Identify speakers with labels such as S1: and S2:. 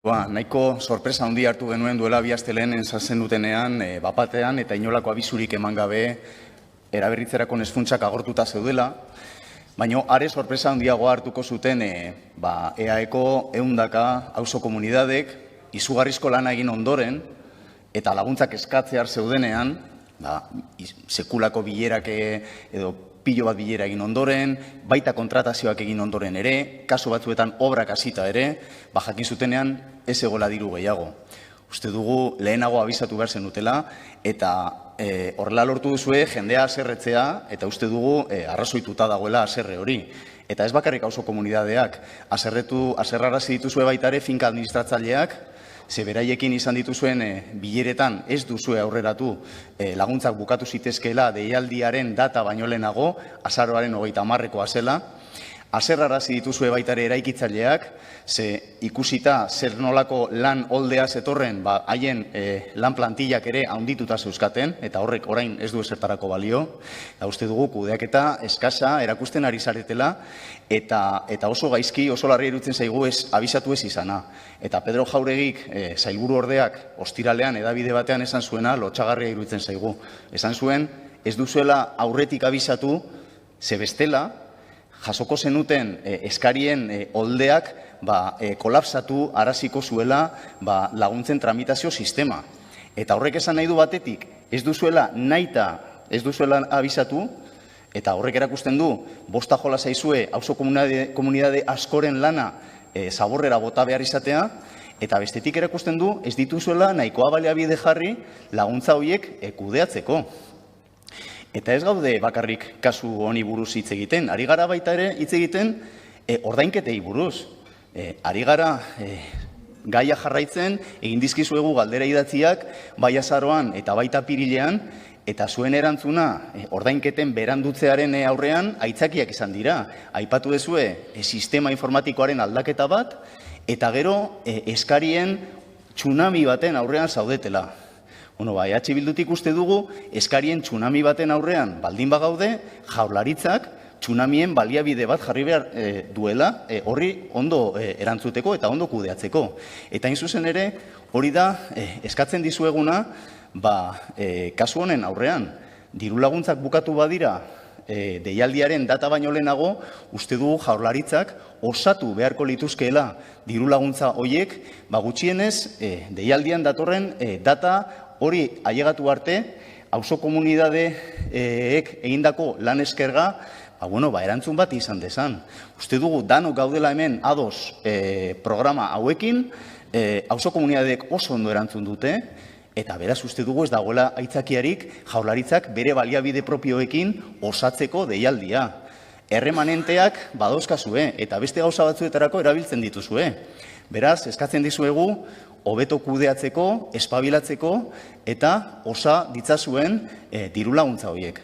S1: Nahiko sorpresa handi hartu genuen duela bi aste lehen enzazen dutenean, bapatean eta inolako abizurik eman gabe eraberritzerako nesfuntsak agortuta zeudela, baina are sorpresa handiagoa hartuko zuten EAEko 100 auzo komunidadek izugarrizko lana egin ondoren eta laguntzak eskatzear zeudenean, sekulako bilerak edo pilo bat bilera egin ondoren, baita kontratazioak egin ondoren ere, kasu batzuetan obrak hasita ere, jakin zutenean ez egola diru gehiago. Uste dugu lehenago abisatu behar zenutela, eta horrela lortu duzue jendea haserretzea, eta uste dugu arrazoituta dagoela haserre hori. Eta ez bakarrik auzo komunidadeak, haserrarazi dituzue baita ere finka administratzaileak, ze beraiekin izan dituzuen bileretan ez duzue aurreratu laguntzak bukatu zitezkeela deialdiaren data baino lehenago, azaroaren 30-koa zela. Haserrarazi dituzue baita ere eraikitzaileak, ze ikusita zer nolako lan holdea zetorren, haien lan plantillak ere handituta zeuzkaten, eta horrek orain ez du ezertarako balio. Uste dugu kudeaketa eskasa erakusten ari zaretela, eta oso gaizki, oso larria iruditzen zaigu abisatu ez izana. Eta Pedro Jauregik, sailburu ordeak, ostiralean edabide batean esan zuena, lotsagarria iruditzen zaigu. Esan zuen, ez duzuela aurretik abisatu, ze bestela, jasoko zenuten eskarien holdeak kolapsatu araziko zuela laguntzen tramitazio sistema. Eta horrek esan nahi du batetik, ez duzuela nahita, ez duzuela abisatu, eta horrek erakusten du, bosta jola zaizue, auzo komunidade askoren lana zaborrera bota behar izatea, eta bestetik erakusten du, ez dituzuela nahikoa baliabide jarri laguntza horiek kudeatzeko. Eta ez gaude bakarrik kasu honi buruz hitz egiten, ari gara baita ere hitz egiten ordainketei buruz. Ari gara gaia jarraitzen, egin dizkizuegu galdera idatziak, bai azaroan eta baita apirilean, eta zuen erantzuna ordainketen berandutzearen aurrean aitzakiak izan dira. Aipatu duzue sistema informatikoaren aldaketa bat, eta gero eskarien tsunami baten aurrean zaudetela. Bildutik uste dugu, eskarien tsunami baten aurrean baldin bagaude, jaurlaritzak tsunamien baliabide bat jarri behar duela, horri ondo erantzuteko eta ondo kudeatzeko. Eta hain zuzen ere, hori da eskatzen dizueguna, kasu honen aurrean, diru laguntzak bukatu badira, deialdiaren data baino lehenago, uste dugu jaurlaritzak osatu beharko lituzkeela diru laguntza horiek, gutxienez, deialdian datorren data hori ailegatu arte, auzo komunidadeek egindako lan eskerga, erantzun bat izan dezan. Uste dugu danok gaudela hemen ados programa hauekin, auzo komunidadeek oso ondo erantzun dute, eta beraz uste dugu ez dagoela aitzakiarik jaurlaritzak bere baliabide propioekin osatzeko deialdia. Erremanenteak badauzkazue, eta beste gauza batzuetarako erabiltzen dituzue. Beraz, eskatzen dizuegu, hobeto kudeatzeko, espabilatzeko, eta osa ditzazuen diru laguntza horiek.